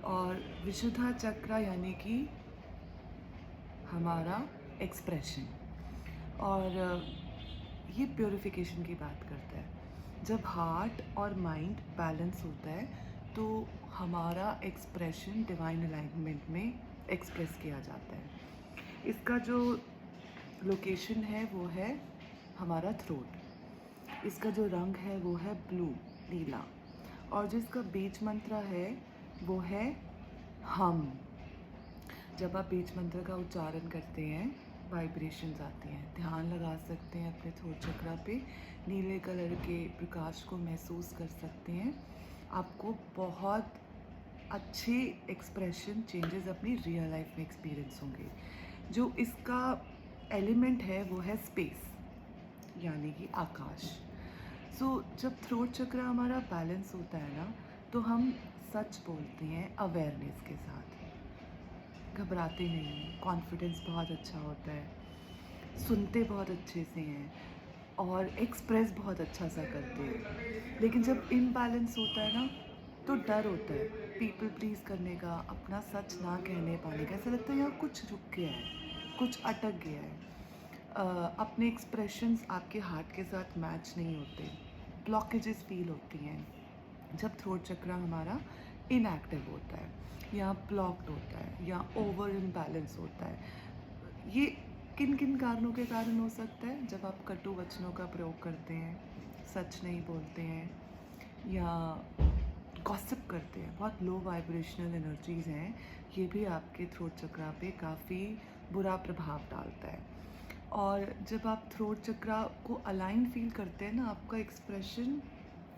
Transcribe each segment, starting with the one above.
और विशुद्धा चक्र यानी कि हमारा एक्सप्रेशन। और ये प्योरिफिकेशन की बात करता है। जब हार्ट और माइंड बैलेंस होता है तो हमारा एक्सप्रेशन डिवाइन अलाइनमेंट में एक्सप्रेस किया जाता है। इसका जो लोकेशन है वो है हमारा थ्रोट। इसका जो रंग है वो है ब्लू, नीला। और जिसका बीज मंत्र है वो है हम। जब आप बीज मंत्र का उच्चारण करते हैं वाइब्रेशंस आती हैं। ध्यान लगा सकते हैं अपने थ्रोट चक्रा पे, नीले कलर के प्रकाश को महसूस कर सकते हैं। आपको बहुत अच्छे एक्सप्रेशन चेंजेस अपनी रियल लाइफ में एक्सपीरियंस होंगे। जो इसका एलिमेंट है वो है स्पेस यानी कि आकाश। जब थ्रोट चक्र हमारा बैलेंस होता है ना तो हम सच बोलते हैं अवेयरनेस के साथ, घबराते नहीं हैं, कॉन्फिडेंस बहुत अच्छा होता है, सुनते बहुत अच्छे से हैं और एक्सप्रेस बहुत अच्छा सा करते हैं। लेकिन जब इम्बैलेंस होता है ना तो डर होता है पीपल प्लीज़ करने का, अपना सच ना कहने पाने का। ऐसा लगता है यहाँ कुछ रुक गया है, कुछ अटक गया है। अपने एक्सप्रेशंस आपके हार्ट के साथ मैच नहीं होते, ब्लॉकेजेस फील होती हैं जब थ्रोट चक्र हमारा इनएक्टिव होता है या ब्लॉक्ड होता है या ओवर इम्बैलेंस होता है। ये किन किन कारणों के कारण हो सकता है? जब आप कटु वचनों का प्रयोग करते हैं, सच नहीं बोलते हैं या गॉसिप करते हैं, बहुत लो वाइब्रेशनल एनर्जीज़ हैं, ये भी आपके थ्रोट चक्रा पे काफ़ी बुरा प्रभाव डालता है। और जब आप थ्रोट चक्रा को अलाइन फील करते हैं ना, आपका एक्सप्रेशन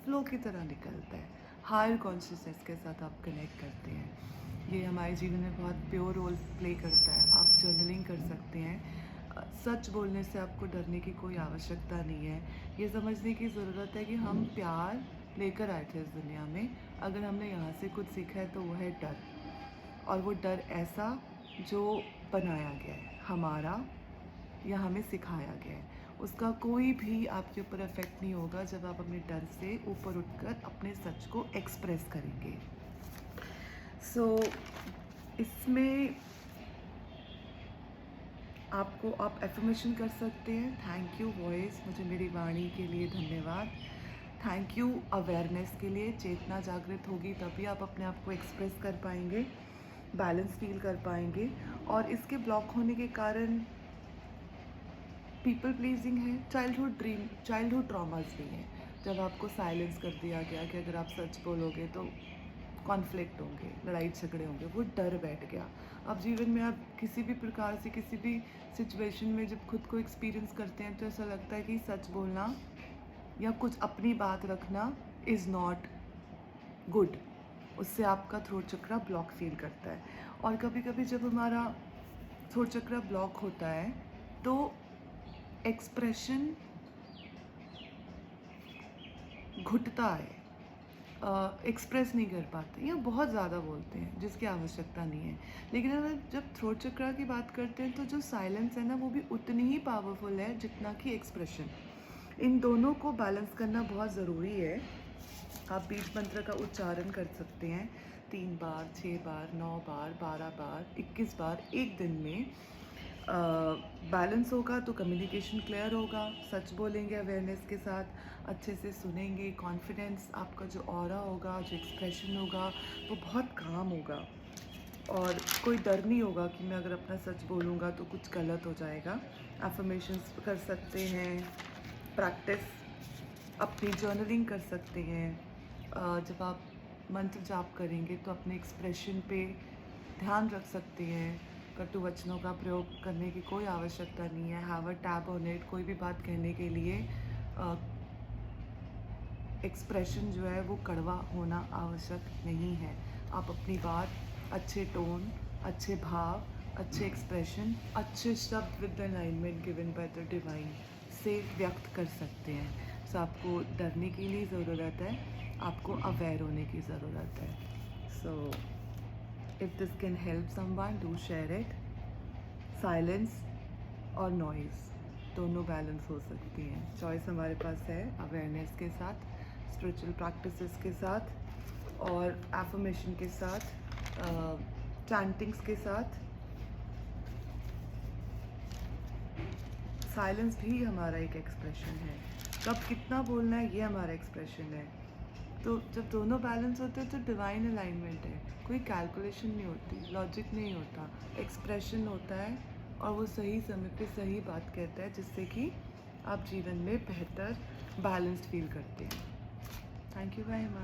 फ्लो की तरह निकलता है, हायर कॉन्शियसनेस के साथ आप कनेक्ट करते हैं। ये हमारे जीवन में बहुत प्योर रोल प्ले करता है। आप जर्नलिंग कर सकते हैं। सच बोलने से आपको डरने की कोई आवश्यकता नहीं है। ये समझने की ज़रूरत है कि हम प्यार लेकर आए थे इस दुनिया में। अगर हमने यहाँ से कुछ सीखा है तो वो है डर। और वो डर ऐसा जो बनाया गया है हमारा या हमें सिखाया गया है, उसका कोई भी आपके ऊपर इफेक्ट नहीं होगा जब आप अपने डर से ऊपर उठकर अपने सच को एक्सप्रेस करेंगे। इसमें आप एफर्मेशन कर सकते हैं। थैंक यू वॉइस, मुझे मेरी वाणी के लिए धन्यवाद। थैंक यू अवेयरनेस के लिए। चेतना जागृत होगी तभी आप अपने आप को एक्सप्रेस कर पाएंगे, बैलेंस फील कर पाएंगे। और इसके ब्लॉक होने के कारण पीपल प्लीजिंग है, चाइल्डहुड ट्रॉमास भी हैं। जब आपको साइलेंस कर दिया गया कि अगर आप सच बोलोगे तो कॉन्फ्लिक्ट होंगे, लड़ाई झगड़े होंगे, वो डर बैठ गया। अब जीवन में आप किसी भी प्रकार से किसी भी सिचुएशन में जब खुद को एक्सपीरियंस करते हैं तो ऐसा लगता है कि सच बोलना या कुछ अपनी बात रखना इज़ नॉट गुड। उससे आपका थ्रोट चक्र ब्लॉक फील करता है। और कभी कभी जब हमारा थ्रोट चक्र ब्लॉक होता है तो एक्सप्रेशन घुटता है, एक्सप्रेस नहीं कर पाते या बहुत ज़्यादा बोलते हैं जिसकी आवश्यकता नहीं है। लेकिन अगर जब थ्रोट चक्र की बात करते हैं तो जो साइलेंस है ना वो भी उतनी ही पावरफुल है जितना कि एक्सप्रेशन। इन दोनों को बैलेंस करना बहुत ज़रूरी है। आप बीज मंत्र का उच्चारण कर सकते हैं 3 बार, 6 बार, 9 बार, 12 बार, 21 बार एक दिन में। बैलेंस होगा तो कम्युनिकेशन क्लियर होगा, सच बोलेंगे अवेयरनेस के साथ, अच्छे से सुनेंगे, कॉन्फिडेंस आपका जो ऑरा होगा, जो एक्सप्रेशन होगा वो बहुत काम होगा। और कोई डर नहीं होगा कि मैं अगर अपना सच बोलूँगा तो कुछ गलत हो जाएगा। एफर्मेशंस कर सकते हैं, प्रैक्टिस अपनी जर्नलिंग कर सकते हैं। जब आप मंत्र जाप करेंगे तो अपने एक्सप्रेशन पे ध्यान रख सकते हैं। कटु वचनों का प्रयोग करने की कोई आवश्यकता नहीं है। Have a tab on it. कोई भी बात कहने के लिए एक्सप्रेशन जो है वो कड़वा होना आवश्यक नहीं है। आप अपनी बात अच्छे टोन, अच्छे भाव, अच्छे एक्सप्रेशन, अच्छे शब्द with alignment given by the divine से व्यक्त कर सकते हैं। सो आपको डरने की नहीं ज़रूरत है, आपको अवेयर होने की ज़रूरत है। So if this can help someone, do share it. Silence और नॉइज़ दोनों बैलेंस हो सकती हैं। चॉइस हमारे पास है अवेयरनेस के साथ, स्पिरिचुअल प्रैक्टिसेस के साथ और एफर्मेशन के साथ। चैंटिंग्स के साथ। साइलेंस भी हमारा एक एक्सप्रेशन है। कब कितना बोलना है ये हमारा एक्सप्रेशन है। तो जब दोनों बैलेंस होते हैं तो डिवाइन अलाइनमेंट है। कोई कैलकुलेशन नहीं होती, लॉजिक नहीं होता, एक्सप्रेशन होता है और वो सही समय पे सही बात कहता है, जिससे कि आप जीवन में बेहतर बैलेंस्ड फील करते हैं। Thank you very much.